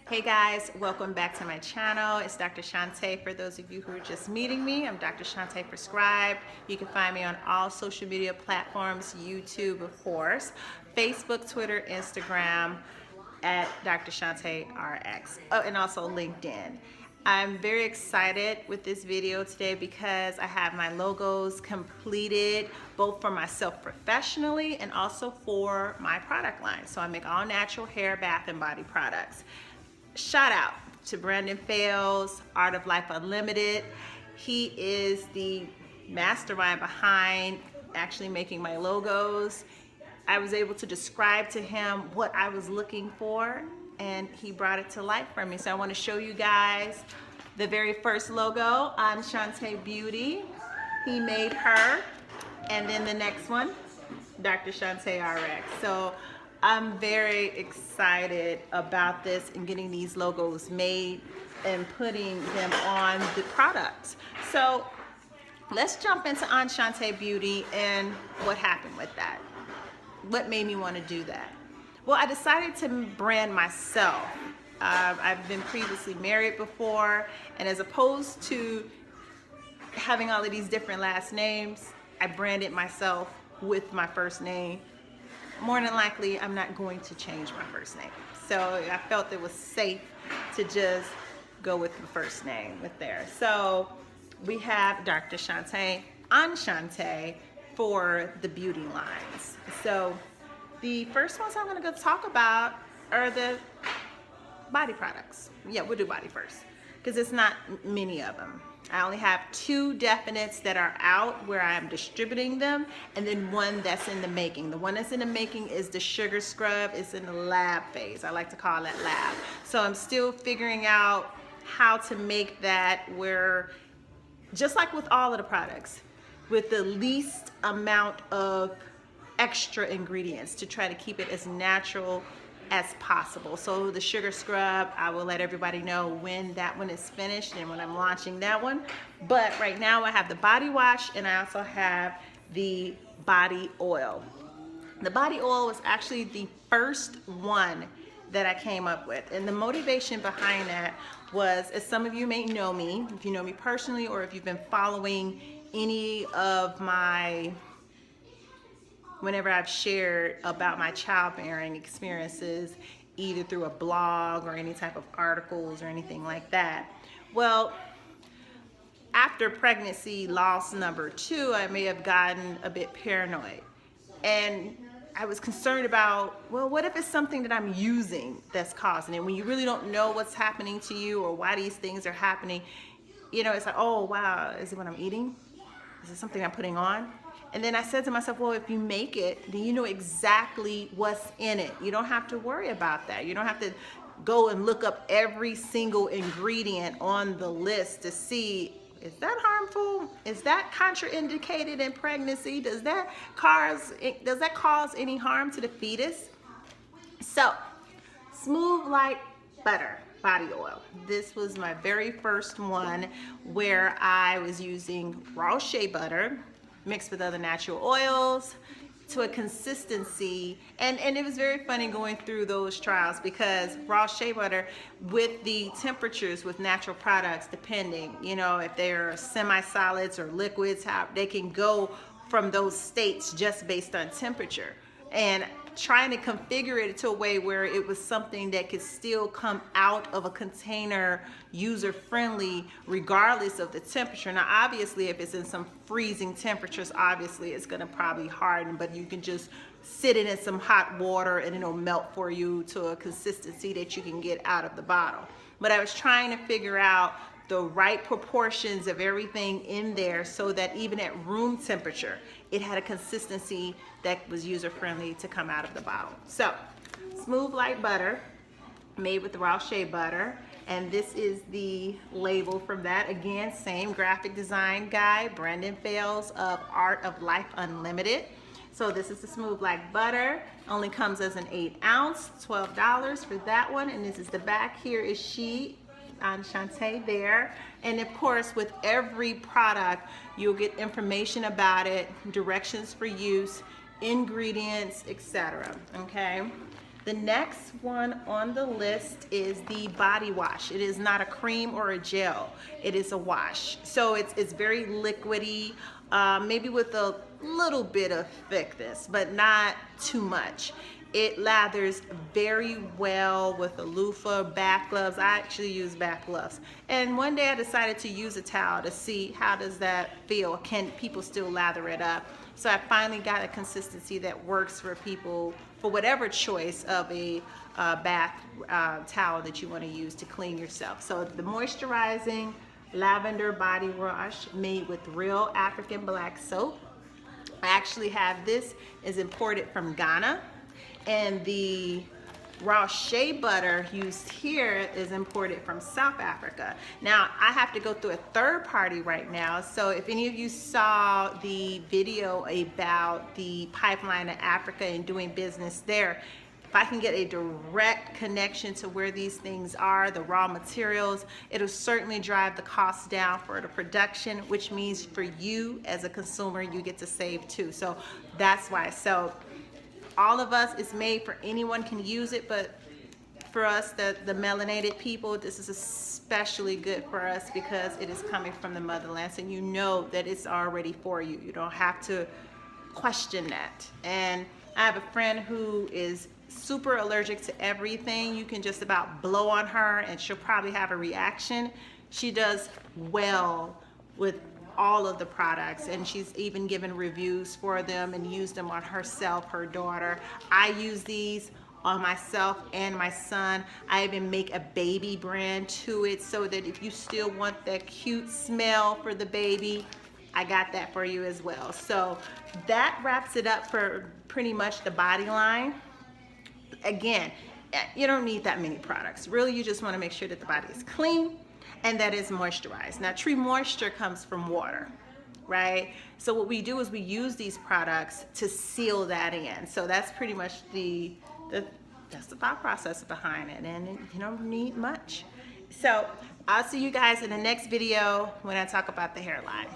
Hey guys, welcome back to my channel. It's Dr. Shanté. For those of you who are just meeting me, I'm Dr. Shanté Prescribed. You can find me on all social media platforms, YouTube of course, Facebook, Twitter, Instagram at Dr. Shanté RX. Oh, and also LinkedIn. I'm very excited with this video today because I have my logos completed both for myself professionally and also for my product line. So I make all natural hair, bath, and body products. Shout out to Brandon Fales, Art of Life Unlimited. He is the mastermind behind actually making my logos. I was able to describe to him what I was looking for, and he brought it to life for me. So I want to show you guys the very first logo on Shanté Beauty. He made her, and then the next one, Dr. Shanté RX. So I'm very excited about this and getting these logos made and putting them on the products. So let's jump into On Shanté Beauty and what happened with that. What made me want to do that? Well, I decided to brand myself. I've been previously married before, and as opposed to having all of these different last names, I branded myself with my first name. More than likely, I'm not going to change my first name. So I felt it was safe to just go with the first name with there. So we have Dr. Shanté on Shanté for the beauty lines. So the first ones I'm going to go talk about are the body products. Yeah, we'll do body first because it's not many of them. I only have 2 definites that are out where I'm distributing them, and then one that's in the making. The one that's in the making is the sugar scrub. It's in the lab phase. I like to call that lab. So I'm still figuring out how to make that where, just like with all of the products, with the least amount of extra ingredients to try to keep it as natural as possible. So the sugar scrub, I will let everybody know when that one is finished and when I'm launching that one. But right now I have the body wash and I also have the body oil. The body oil was actually the first one that I came up with. And the motivation behind that was, as some of you may know me, if you know me personally or if you've been following any of my whenever I've shared about my childbearing experiences, either through a blog or any type of articles or anything like that. Well, after pregnancy loss number 2, I may have gotten a bit paranoid. And I was concerned about, well, what if it's something that I'm using that's causing it? When you really don't know what's happening to you or why these things are happening, you know, it's like, oh, wow, is it what I'm eating? Is it something I'm putting on? And then I said to myself, well, if you make it, then you know exactly what's in it. You don't have to worry about that. You don't have to go and look up every single ingredient on the list to see, is that harmful? Is that contraindicated in pregnancy? Does that cause any harm to the fetus? So, Smooth Like Butter body oil. This was my very first one where I was using raw shea butter mixed with other natural oils to a consistency, and it was very funny going through those trials because raw shea butter with the temperatures with natural products, depending, you know, if they're semi-solids or liquids, how they can go from those states just based on temperature, and trying to configure it to a way where it was something that could still come out of a container user-friendly regardless of the temperature. Now obviously if it's in some freezing temperatures, obviously it's going to probably harden, but you can just sit it in some hot water and it'll melt for you to a consistency that you can get out of the bottle. But I was trying to figure out the right proportions of everything in there so that even at room temperature, it had a consistency that was user-friendly to come out of the bottle. So, Smooth Like Butter, made with raw shea butter. And this is the label from that. Again, same graphic design guy, Brandon Fales of Art of Life Unlimited. So this is the Smooth Like Butter. Only comes as an 8 ounce, $12 for that one. And this is the back. Here is she on Shanté there. And of course, with every product, you'll get information about it, directions for use, ingredients, etc. Okay. The next one on the list is the body wash. It is not a cream or a gel. It is a wash. So it's very liquidy, maybe with a little bit of thickness, but not too much. It lathers very well with a loofah, back gloves. I actually use back gloves. And one day I decided to use a towel to see how does that feel. Can people still lather it up? So I finally got a consistency that works for people for whatever choice of a bath towel that you want to use to clean yourself. So the moisturizing lavender body wash made with real African black soap. I actually have this, is imported from Ghana, and the raw shea butter used here is imported from South Africa. Now I have to go through a third party right now, so if any of you saw the video about the pipeline to Africa and doing business there, if I can get a direct connection to where these things are, the raw materials, it'll certainly drive the cost down for the production, which means for you as a consumer, you get to save too. So that's why. So all of us, it's made for anyone can use it, but for us, the melanated people, this is especially good for us because it is coming from the motherland, and you know that it's already for you. You don't have to question that. And I have a friend who is super allergic to everything. You can just about blow on her and she'll probably have a reaction. She does well with all of the products, and she's even given reviews for them and used them on herself, her daughter. I use these on myself and my son. I even make a baby brand to it so that if you still want that cute smell for the baby, I got that for you as well. So that wraps it up for pretty much the body line. Again, you don't need that many products. Really, you just want to make sure that the body is clean and that it's moisturized. Now, true moisture comes from water, right? So what we do is we use these products to seal that in. So that's pretty much that's the thought process behind it, and you don't need much. So I'll see you guys in the next video when I talk about the hairline.